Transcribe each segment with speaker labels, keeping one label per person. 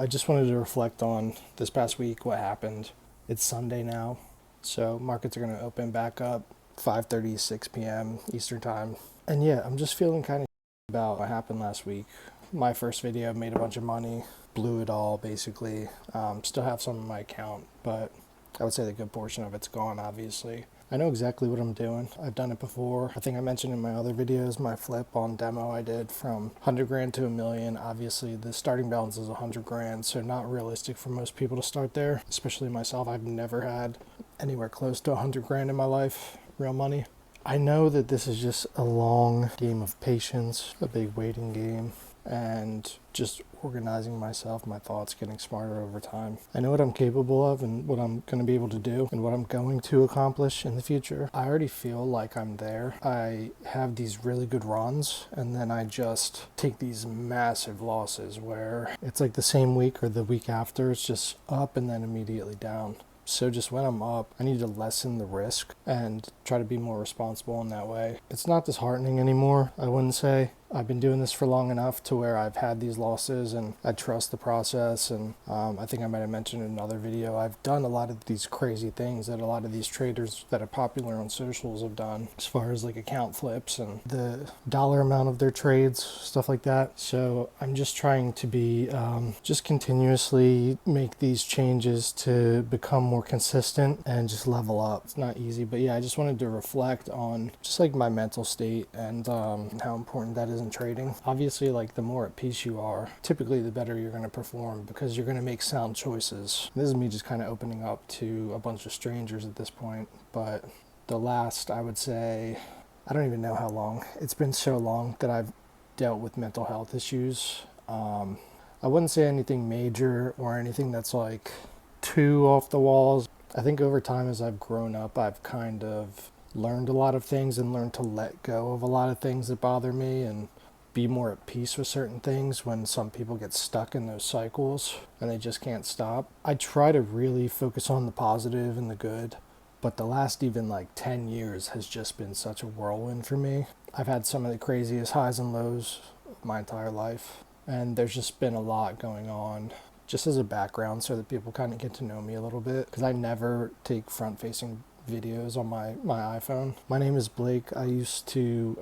Speaker 1: I just wanted to reflect on this past week, what happened. It's Sunday now, so markets are going to open back up 5:30, 6 p.m. Eastern Time. And yeah, I'm just feeling kind of about what happened last week. My first video made a bunch of money, blew it all basically. Still have some in my account, but I would say the good portion of it's gone, obviously. I know exactly what I'm doing. I've done it before. I think I mentioned in my other videos my flip on demo I did from 100 grand to a million. Obviously, the starting balance is 100 grand, so not realistic for most people to start there, especially myself. I've never had anywhere close to 100 grand in my life, real money. I know that this is just a long game of patience, a big waiting game, and just organizing myself, my thoughts, getting smarter over time. I know what I'm capable of and what I'm going to be able to do and what I'm going to accomplish in the future. I already feel like I'm there. I have these really good runs and then I just take these massive losses where it's like the same week or the week after, it's just up and then immediately down. So just when I'm up, I need to lessen the risk and try to be more responsible in that way. It's not disheartening anymore, I wouldn't say. I've been doing this for long enough to where I've had these losses and I trust the process. And I think I might have mentioned in another video, I've done a lot of these crazy things that a lot of these traders that are popular on socials have done, as far as like account flips and the dollar amount of their trades, stuff like that. So I'm just trying to be, just continuously make these changes to become more consistent and just level up. It's not easy, but yeah, I just wanted to reflect on just like my mental state and how important that is in trading. Obviously, like the more at peace you are, typically the better you're going to perform because you're going to make sound choices. This is me just kind of opening up to a bunch of strangers at this point, but the last, I would say, I don't even know how long. It's been so long that I've dealt with mental health issues. I wouldn't say anything major or anything that's like too off the walls. I think over time as I've grown up, I've kind of learned a lot of things and learned to let go of a lot of things that bother me and be more at peace with certain things when some people get stuck in those cycles and they just can't stop. I try to really focus on the positive and the good, but the last even like 10 years has just been such a whirlwind for me. I've had some of the craziest highs and lows of my entire life, and there's just been a lot going on just as a background so that people kind of get to know me a little bit, because I never take front-facing videos on my iPhone. My name is Blake. I used to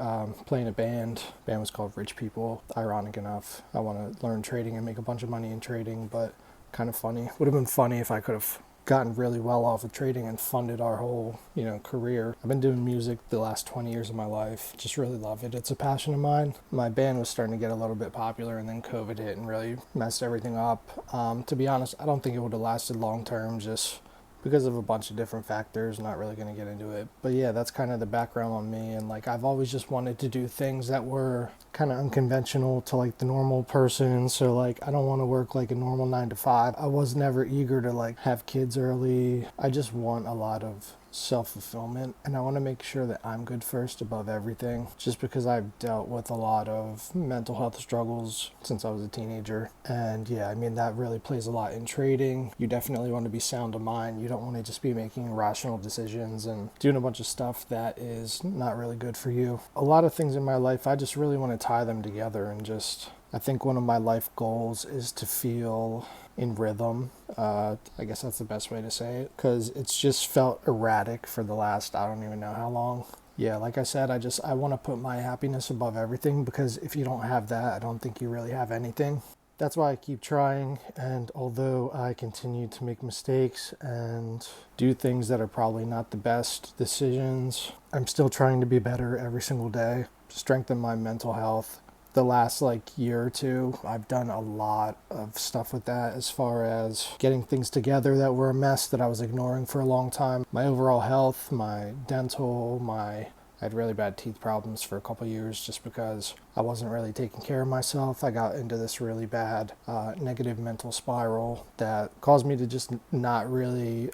Speaker 1: play in a band. The band was called Rich People. Ironic enough, I want to learn trading and make a bunch of money in trading, but kind of funny. Would have been funny if I could have gotten really well off of trading and funded our whole, career. I've been doing music the last 20 years of my life. Just really love it. It's a passion of mine. My band was starting to get a little bit popular and then COVID hit and really messed everything up. To be honest, I don't think it would have lasted long term, just because of a bunch of different factors. Not really going to get into it, but yeah, that's kind of the background on me. And like, I've always just wanted to do things that were kind of unconventional to like the normal person. So like, I don't want to work like a normal 9 to 5. I was never eager to like have kids early. I just want a lot of self-fulfillment, and I want to make sure that I'm good first above everything, just because I've dealt with a lot of mental health struggles since I was a teenager. And yeah, I mean, that really plays a lot in trading. You definitely want to be sound of mind. You don't want to just be making irrational decisions and doing a bunch of stuff that is not really good for you. A lot of things in my life, I just really want to tie them together, and just, I think one of my life goals is to feel in rhythm. I guess that's the best way to say it, because it's just felt erratic for the last, I don't even know how long. Yeah, like I said, I want to put my happiness above everything, because if you don't have that, I don't think you really have anything. That's why I keep trying, and although I continue to make mistakes and do things that are probably not the best decisions, I'm still trying to be better every single day, strengthen my mental health. The last year or two, I've done a lot of stuff with that, as far as getting things together that were a mess that I was ignoring for a long time. My overall health, my dental, I had really bad teeth problems for a couple of years just because I wasn't really taking care of myself. I got into this really bad negative mental spiral that caused me to just not really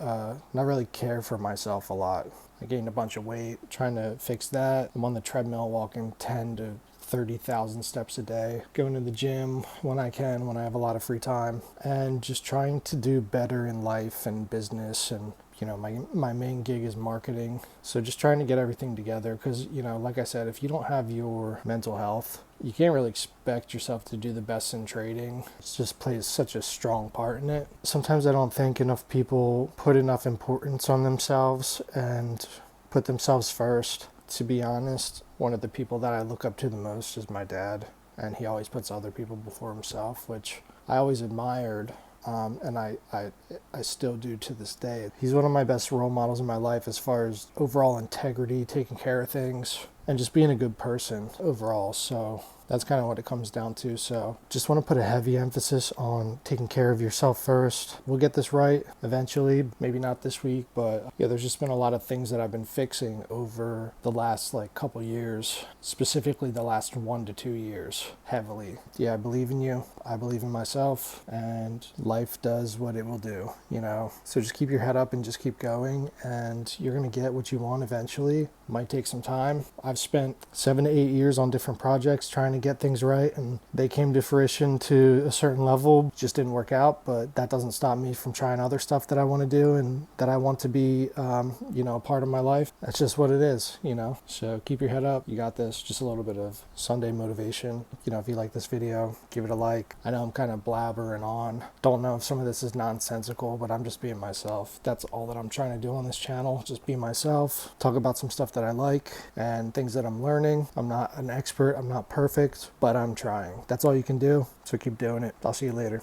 Speaker 1: care for myself a lot. I gained a bunch of weight trying to fix that. I'm on the treadmill walking 10 to 30,000 steps a day, going to the gym when I can, when I have a lot of free time, and just trying to do better in life and business and You know, my main gig is marketing. So just trying to get everything together because, you know, like I said, if you don't have your mental health, you can't really expect yourself to do the best in trading. It just plays such a strong part in it. Sometimes I don't think enough people put enough importance on themselves and put themselves first. To be honest, one of the people that I look up to the most is my dad, and he always puts other people before himself, which I always admired. And I still do to this day. He's one of my best role models in my life as far as overall integrity, taking care of things, and just being a good person overall. So that's kind of what it comes down to. So just want to put a heavy emphasis on taking care of yourself first. We'll get this right eventually, maybe not this week, but yeah, there's just been a lot of things that I've been fixing over the last like couple years, specifically the last 1 to 2 years, heavily. Yeah, I believe in you. I believe in myself, and life does what it will do, you know? So just keep your head up and just keep going, and you're going to get what you want eventually. Might take some time. I've spent 7 to 8 years on different projects trying to get things right, and they came to fruition to a certain level. Just didn't work out, but that doesn't stop me from trying other stuff that I want to do and that I want to be, a part of my life. That's just what it is, you know? So keep your head up. You got this. Just a little bit of Sunday motivation. You know, if you like this video, give it a like. I know I'm kind of blabbering on. Don't know if some of this is nonsensical, but I'm just being myself. That's all that I'm trying to do on this channel. Just be myself. Talk about some stuff that I like and things that I'm learning. I'm not an expert. I'm not perfect, but I'm trying. That's all you can do. So keep doing it. I'll see you later.